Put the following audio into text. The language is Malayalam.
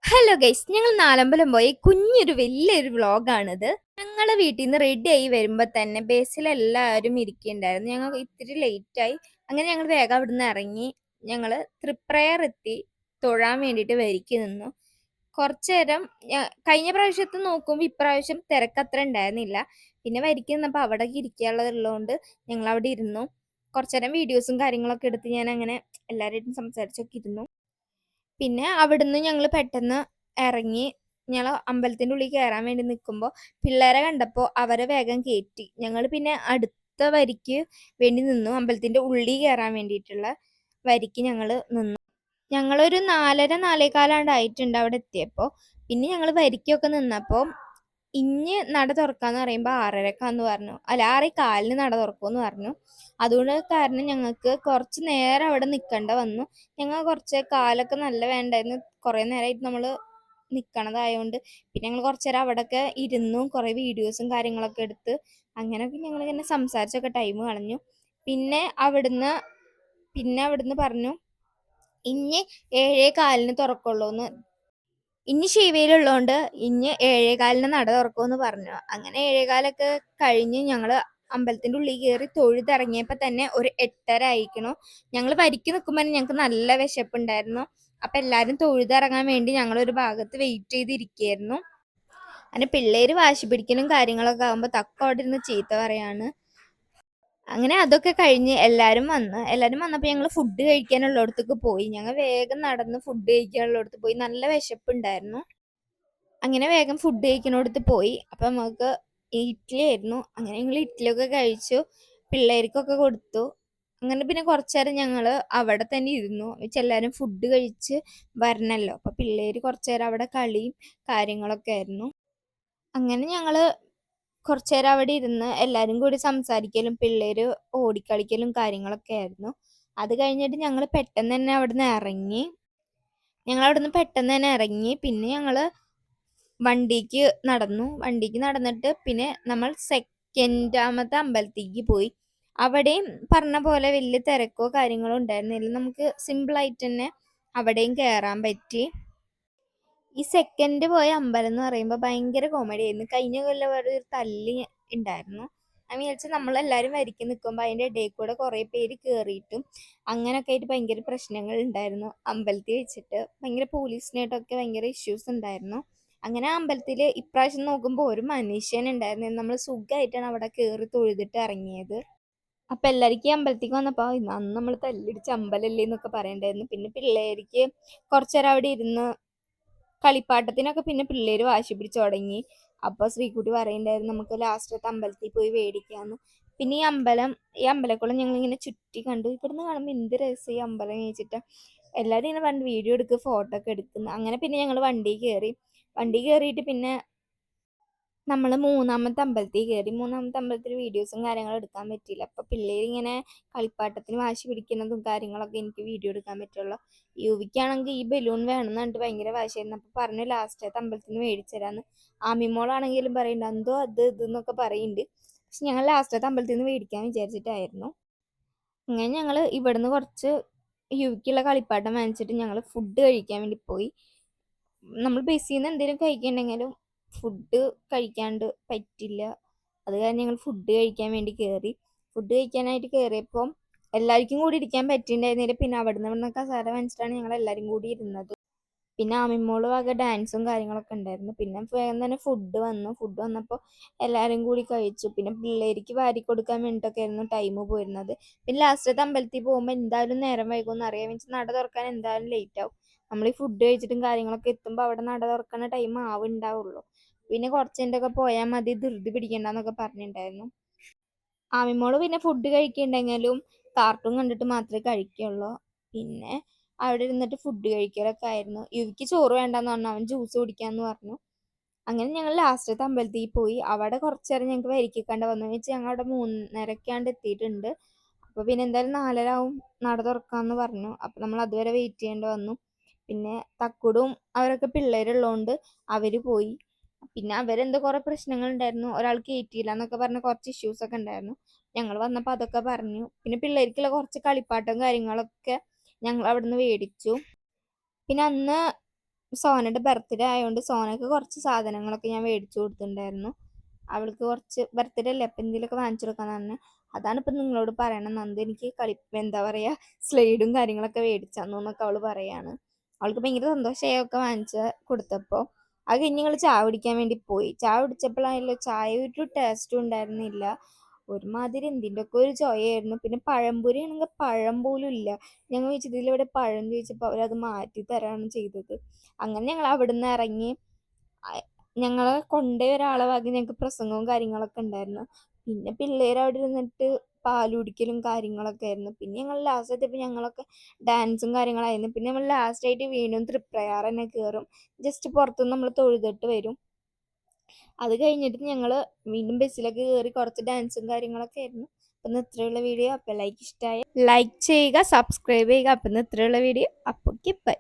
ഹലോ ഗൈസ്, ഞങ്ങൾ നാലമ്പലം പോയി കുഞ്ഞൊരു വലിയൊരു വ്ളോഗാണിത്. ഞങ്ങളെ വീട്ടിൽ നിന്ന് റെഡി ആയി വരുമ്പോൾ തന്നെ ബേസിൽ എല്ലാവരും ഇരിക്കുന്നുണ്ടായിരുന്നു. ഞങ്ങൾ ഇത്തിരി ലേറ്റായി. അങ്ങനെ ഞങ്ങൾ വേഗം അവിടുന്ന് ഇറങ്ങി. ഞങ്ങൾ തൃപ്രയർ എത്തി തൊഴാൻ വേണ്ടിയിട്ട് വരിക്ക് നിന്നു. കുറച്ചു നേരം കഴിഞ്ഞ പ്രാവശ്യത്തെ നോക്കുമ്പോൾ ഇപ്രാവശ്യം തിരക്കത്ര ഉണ്ടായിരുന്നില്ല. പിന്നെ വരിക്ക് നിന്നപ്പോൾ അവിടെ ഇരിക്കാനുള്ളതുള്ളതുകൊണ്ട് ഞങ്ങൾ അവിടെ ഇരുന്നു. കുറച്ചു നേരം വീഡിയോസും കാര്യങ്ങളൊക്കെ എടുത്ത് ഞാൻ അങ്ങനെ എല്ലാവരായിട്ടും സംസാരിച്ചൊക്കെ ഇരുന്നു. പിന്നെ അവിടുന്ന് ഞങ്ങൾ പെട്ടെന്ന് ഇറങ്ങി. ഞങ്ങൾ അമ്പലത്തിൻ്റെ ഉള്ളിൽ കയറാൻ വേണ്ടി നിൽക്കുമ്പോൾ പിള്ളേരെ കണ്ടപ്പോൾ അവരെ വേഗം കയറ്റി. ഞങ്ങൾ പിന്നെ അടുത്ത വരിക്ക് വേണ്ടി നിന്നു. അമ്പലത്തിൻ്റെ ഉള്ളിൽ കയറാൻ വേണ്ടിയിട്ടുള്ള വരിക്ക് ഞങ്ങൾ നിന്നു. ഞങ്ങളൊരു 4:30 4:15 അവിടെ എത്തിയപ്പോൾ. പിന്നെ ഞങ്ങൾ വരിക്കൊക്കെ നിന്നപ്പോൾ ഇഞ്ഞ് നട തുറക്കാന്ന് പറയുമ്പോൾ 6:30 പറഞ്ഞു. അല്ല, 6:15 നട തുറക്കുമെന്ന് പറഞ്ഞു. അതുകൊണ്ട് കാരണം ഞങ്ങൾക്ക് കുറച്ച് നേരം അവിടെ നിൽക്കേണ്ട വന്നു. ഞങ്ങൾ കുറച്ച് കാലൊക്കെ നല്ല വേണ്ടായിരുന്നു. കുറേ നേരമായിട്ട് നമ്മൾ നിൽക്കണതായതുകൊണ്ട് പിന്നെ ഞങ്ങൾ കുറച്ച് നേരം അവിടെയൊക്കെ ഇരുന്നു. കുറേ വീഡിയോസും കാര്യങ്ങളൊക്കെ എടുത്ത് അങ്ങനെയൊക്കെ ഞങ്ങളിങ്ങനെ സംസാരിച്ചൊക്കെ ടൈം കളഞ്ഞു. പിന്നെ അവിടുന്ന് പറഞ്ഞു ഇനി 7:15 തുറക്കുള്ളൂന്ന്. ഇനി ശിവയിലുള്ളതുകൊണ്ട് ഇനി 7:15 നട തുറക്കുമെന്ന് പറഞ്ഞു. അങ്ങനെ 7:15 കഴിഞ്ഞ് ഞങ്ങൾ അമ്പലത്തിൻ്റെ ഉള്ളിൽ കയറി തൊഴുതിറങ്ങിയപ്പോൾ തന്നെ ഒരു 8:30 ആയിരിക്കണു. ഞങ്ങൾ വരിക്ക് നിൽക്കുമ്പോൾ ഞങ്ങൾക്ക് നല്ല വിശപ്പുണ്ടായിരുന്നു. അപ്പം എല്ലാവരും തൊഴുതിറങ്ങാൻ വേണ്ടി ഞങ്ങളൊരു ഭാഗത്ത് വെയിറ്റ് ചെയ്തിരിക്കുകയായിരുന്നു. അങ്ങനെ പിള്ളേർ വാശി പിടിക്കലും കാര്യങ്ങളൊക്കെ ആകുമ്പോൾ തക്ക അവിടെ ഇരുന്ന് ചീത്ത പറയാണ്. അങ്ങനെ അതൊക്കെ കഴിഞ്ഞ് എല്ലാവരും വന്നപ്പോൾ ഞങ്ങൾ ഫുഡ് കഴിക്കാനുള്ളിടത്തേക്ക് പോയി. ഞങ്ങൾ വേഗം നടന്ന് ഫുഡ് കഴിക്കാനുള്ളിടത്ത് പോയി. നല്ല വിശപ്പുണ്ടായിരുന്നു. അങ്ങനെ വേഗം ഫുഡ് കഴിക്കുന്നിടത്ത് പോയി. അപ്പം നമുക്ക് ഇഡ്ഡലി ആയിരുന്നു. അങ്ങനെ ഞങ്ങൾ ഇഡ്ഡലിയൊക്കെ കഴിച്ചു. പിള്ളേർക്കൊക്കെ കൊടുത്തു. അങ്ങനെ പിന്നെ കുറച്ച് നേരം ഞങ്ങൾ അവിടെ തന്നെ ഇരുന്നു. എല്ലാവരും ഫുഡ് കഴിച്ച് വരണമല്ലോ. അപ്പം പിള്ളേർ കുറച്ച് നേരം അവിടെ കളിയും കാര്യങ്ങളൊക്കെ ആയിരുന്നു. അങ്ങനെ ഞങ്ങൾ കുറച്ച് നേരം അവിടെ ഇരുന്ന് എല്ലാവരും കൂടി സംസാരിക്കലും പിള്ളേർ ഓടിക്കളിക്കലും കാര്യങ്ങളൊക്കെ ആയിരുന്നു. അത് കഴിഞ്ഞിട്ട് ഞങ്ങൾ പെട്ടെന്ന് തന്നെ അവിടുന്ന് ഇറങ്ങി. പിന്നെ ഞങ്ങൾ വണ്ടിക്ക് നടന്നിട്ട് പിന്നെ നമ്മൾ സെക്കൻഡാമത്തെ അമ്പലത്തേക്ക് പോയി. അവിടെയും പറഞ്ഞ പോലെ വലിയ തിരക്കോ കാര്യങ്ങളോ ഉണ്ടായിരുന്നില്ല. നമുക്ക് സിമ്പിളായിട്ട് തന്നെ അവിടെയും കയറാൻ പറ്റി. ഈ സെക്കൻഡ് പോയ അമ്പലം എന്ന് പറയുമ്പോൾ ഭയങ്കര കോമഡി ആയിരുന്നു. കഴിഞ്ഞ കൊല്ലം ഒരു തല്ലി ഉണ്ടായിരുന്നു. ഞാൻ വിചാരിച്ചു നമ്മളെല്ലാവരും വരിക്ക് നിൽക്കുമ്പോൾ അതിൻ്റെ ഇടയിൽ കൂടെ കുറേ പേര് കയറിയിട്ടും അങ്ങനെയൊക്കെ ആയിട്ട് ഭയങ്കര പ്രശ്നങ്ങൾ ഉണ്ടായിരുന്നു. അമ്പലത്തിൽ വെച്ചിട്ട് ഭയങ്കര പോലീസിനായിട്ടൊക്കെ ഭയങ്കര ഇഷ്യൂസ് ഉണ്ടായിരുന്നു. അങ്ങനെ അമ്പലത്തിൽ ഇപ്രാവശ്യം നോക്കുമ്പോൾ ഒരു മനുഷ്യൻ ഉണ്ടായിരുന്നു. നമ്മൾ സുഖമായിട്ടാണ് അവിടെ കയറി തൊഴുതിട്ട് ഇറങ്ങിയത്. അപ്പം എല്ലാവർക്കും ഈ അമ്പലത്തേക്ക് വന്നപ്പോൾ അന്ന് നമ്മൾ തല്ലിടിച്ച അമ്പലമല്ലേ എന്നൊക്കെ പറയണ്ടായിരുന്നു. പിന്നെ പിള്ളേർക്ക് കുറച്ച് നേരം അവിടെ ഇരുന്ന് കളിപ്പാട്ടത്തിനൊക്കെ പിന്നെ പിള്ളേർ വാശി പിടിച്ചു തുടങ്ങി. അപ്പോൾ ശ്രീകുട്ടി പറയുന്നുണ്ടായിരുന്നു നമുക്ക് ലാസ്റ്റത്തെ അമ്പലത്തിൽ പോയി മേടിക്കാമെന്ന്. പിന്നെ ഈ അമ്പലക്കുളം ഞങ്ങളിങ്ങനെ ചുറ്റി കണ്ടു. ഇവിടുന്ന് കാണുമ്പോൾ എന്ത് രസം ഈ അമ്പലം ചോദിച്ചിട്ട് എല്ലാവരും ഇങ്ങനെ പണ്ട് വീഡിയോ എടുക്കുക ഫോട്ടോ ഒക്കെ എടുക്കുന്നു. അങ്ങനെ പിന്നെ ഞങ്ങൾ വണ്ടി കയറിയിട്ട് പിന്നെ നമ്മൾ മൂന്നാമത്തെ അമ്പലത്തിൽ വീഡിയോസും കാര്യങ്ങളും എടുക്കാൻ പറ്റിയില്ല. അപ്പോൾ പിള്ളേരിങ്ങനെ കളിപ്പാട്ടത്തിന് വാശി പിടിക്കുന്നതും കാര്യങ്ങളൊക്കെ എനിക്ക് വീഡിയോ എടുക്കാൻ പറ്റുള്ളൂ. യുവിക്കാണെങ്കിൽ ഈ ബലൂൺ വേണമെന്ന് പറഞ്ഞിട്ട് ഭയങ്കര വാശിയായിരുന്നു. അപ്പോൾ പറഞ്ഞു ലാസ്റ്റത്തെ അമ്പലത്തിൽ നിന്ന് മേടിച്ചു തരാമെന്ന്. ആമിമോളാണെങ്കിലും പറയുന്നുണ്ട് എന്തോ അത് ഇതെന്നൊക്കെ പറയുന്നുണ്ട്. പക്ഷെ ഞങ്ങൾ ലാസ്റ്റത്തെ അമ്പലത്തിൽ നിന്ന് മേടിക്കാൻ വിചാരിച്ചിട്ടായിരുന്നു. അങ്ങനെ ഞങ്ങൾ ഇവിടുന്ന് കുറച്ച് യുവിക്കുള്ള കളിപ്പാട്ടം വാങ്ങിച്ചിട്ട് ഞങ്ങൾ ഫുഡ് കഴിക്കാൻ വേണ്ടി പോയി. നമ്മൾ ബസ്സിൽ നിന്ന് എന്തെങ്കിലും കഴിക്കണമെങ്കിലും ഫുഡ് കഴിക്കാണ്ട് പറ്റില്ല. അത് കാരണം ഞങ്ങൾ ഫുഡ് കഴിക്കാൻ വേണ്ടി കയറി. ഫുഡ് കഴിക്കാനായിട്ട് കയറിയപ്പോൾ എല്ലാവർക്കും കൂടി ഇരിക്കാൻ പറ്റിയിട്ടുണ്ടായിരുന്നില്ല. പിന്നെ അവിടുന്ന് കസേര വാങ്ങിച്ചിട്ടാണ് ഞങ്ങൾ എല്ലാവരും കൂടി ഇരുന്നത്. പിന്നെ ആമിമോള് വക ഡാൻസും കാര്യങ്ങളൊക്കെ ഉണ്ടായിരുന്നു. പിന്നെ വേഗം തന്നെ ഫുഡ് വന്നപ്പോൾ എല്ലാവരും കൂടി കഴിച്ചു. പിന്നെ പിള്ളേർക്ക് വാരി കൊടുക്കാൻ വേണ്ടിയിട്ടൊക്കെ ആയിരുന്നു ടൈം പോയിരുന്നത്. പിന്നെ ലാസ്റ്റത്തെ അമ്പലത്തിൽ പോകുമ്പോൾ എന്തായാലും നേരം വൈകുമെന്ന് അറിയാം. മീൻസ് നട തുറക്കാൻ എന്തായാലും ലേറ്റ് ആവും. നമ്മൾ ഈ ഫുഡ് കഴിച്ചിട്ടും കാര്യങ്ങളൊക്കെ എത്തുമ്പോൾ അവിടെ നട തുറക്കുന്ന ടൈം ആവുണ്ടാവുള്ളൂ. പിന്നെ കുറച്ച് പോയാൽ മതി, ധൃതി പിടിക്കണ്ടെന്നൊക്കെ പറഞ്ഞിട്ടുണ്ടായിരുന്നു. ആമിമോള് പിന്നെ ഫുഡ് കഴിക്കുന്നുണ്ടെങ്കിലും കാർട്ടൂൺ കണ്ടിട്ട് മാത്രമേ കഴിക്കുള്ളൂ. പിന്നെ അവിടെ ഇരുന്നിട്ട് ഫുഡ് കഴിക്കലൊക്കെ ആയിരുന്നു. യുവിക്ക് ചോറ് വേണ്ടെന്ന് പറഞ്ഞു, അവൻ ജ്യൂസ് കുടിക്കാമെന്ന് പറഞ്ഞു. അങ്ങനെ ഞങ്ങൾ ലാസ്റ്റത്തെ അമ്പലത്തിൽ പോയി. അവിടെ കുറച്ച് നേരം ഞങ്ങൾക്ക് വരിക്കണ്ട വന്നു വെച്ചാൽ ഞങ്ങൾ അവിടെ 3:30 എത്തിയിട്ടുണ്ട്. അപ്പോൾ പിന്നെ എന്തായാലും 4:30 ആവും നട തുറക്കാമെന്ന് പറഞ്ഞു. അപ്പോൾ നമ്മൾ അതുവരെ വെയിറ്റ് ചെയ്യേണ്ടി വന്നു. പിന്നെ തക്കുടും അവരൊക്കെ പിള്ളേരുള്ളതുകൊണ്ട് അവർ പോയി. പിന്നെ അവരെന്തോ കുറേ പ്രശ്നങ്ങൾ ഉണ്ടായിരുന്നു. ഒരാൾ കയറ്റിയില്ല എന്നൊക്കെ പറഞ്ഞ് കുറച്ച് ഇഷ്യൂസ് ഒക്കെ ഉണ്ടായിരുന്നു. ഞങ്ങൾ വന്നപ്പോൾ അതൊക്കെ പറഞ്ഞു. പിന്നെ പിള്ളേർക്കുള്ള കുറച്ച് കളിപ്പാട്ടവും കാര്യങ്ങളൊക്കെ ഞങ്ങൾ അവിടുന്ന് മേടിച്ചു. പിന്നെ അന്ന് സോനയുടെ ബർത്ത്ഡേ ആയതുകൊണ്ട് സോനക്ക് കുറച്ച് സാധനങ്ങളൊക്കെ ഞാൻ മേടിച്ചു കൊടുത്തിട്ടുണ്ടായിരുന്നു. അവൾക്ക് കുറച്ച് ബർത്ത്ഡേ അല്ലേ അപ്പം എന്തെങ്കിലുമൊക്കെ വാങ്ങിച്ചു കൊടുക്കാന്ന് പറഞ്ഞു. അതാണ് ഇപ്പം നിങ്ങളോട് പറയണം, നന്ദി എനിക്ക് എന്താ പറയുക സ്ലൈഡും കാര്യങ്ങളൊക്കെ മേടിച്ചന്നു എന്നൊക്കെ അവൾ പറയാണ്. അവൾക്ക് ഭയങ്കര സന്തോഷമായി ഒക്കെ വാങ്ങിച്ച് കൊടുത്തപ്പോൾ. അത് കഴിഞ്ഞ് ഞങ്ങൾ ചായ കുടിക്കാൻ വേണ്ടി പോയി. ചായ കുടിച്ചപ്പോഴാണല്ലോ ചായ ഒരു ടേസ്റ്റും ഉണ്ടായിരുന്നില്ല. ഒരുമാതിരി എന്തിൻ്റെയൊക്കെ ഒരു ചൊയയായിരുന്നു. പിന്നെ പഴംപൊരി ആണെങ്കിൽ പഴം പോലും ഇല്ല. ഞങ്ങൾ ചോദിച്ചു ഇതിലിവിടെ പഴം ചോദിച്ചപ്പോൾ അവരത് മാറ്റി തരാണ് ചെയ്തത്. അങ്ങനെ ഞങ്ങൾ അവിടുന്ന് ഇറങ്ങി. ഞങ്ങളെ കൊണ്ടുപോയ ഒരാളെ വക ഞങ്ങൾക്ക് പ്രസംഗവും കാര്യങ്ങളൊക്കെ ഉണ്ടായിരുന്നു. പിന്നെ പിള്ളേർ അവിടെ ഇരുന്നിട്ട് പാല് കുടിക്കലും കാര്യങ്ങളൊക്കെ ആയിരുന്നു. പിന്നെ ഞങ്ങൾ ലാസ്റ്റ് എത്തിയപ്പോൾ ഞങ്ങളൊക്കെ ഡാൻസും കാര്യങ്ങളായിരുന്നു. പിന്നെ നമ്മൾ ലാസ്റ്റ് ആയിട്ട് വീണ്ടും തൃപ്രയാർ തന്നെ കയറും. ജസ്റ്റ് പുറത്തുനിന്ന് നമ്മൾ തൊഴുതിട്ട് വരും. അത് കഴിഞ്ഞിട്ട് ഞങ്ങൾ വീണ്ടും ബസ്സിലൊക്കെ കയറി കുറച്ച് ഡാൻസും കാര്യങ്ങളൊക്കെ ആയിരുന്നു. അപ്പം ഇത്രയുള്ള വീഡിയോ. അപ്പം ഇഷ്ടമായ ലൈക്ക് ചെയ്യുക, സബ്സ്ക്രൈബ് ചെയ്യുക. അപ്പം ഇത്രയുള്ള വീഡിയോ. അപ്പോൾ ബൈ.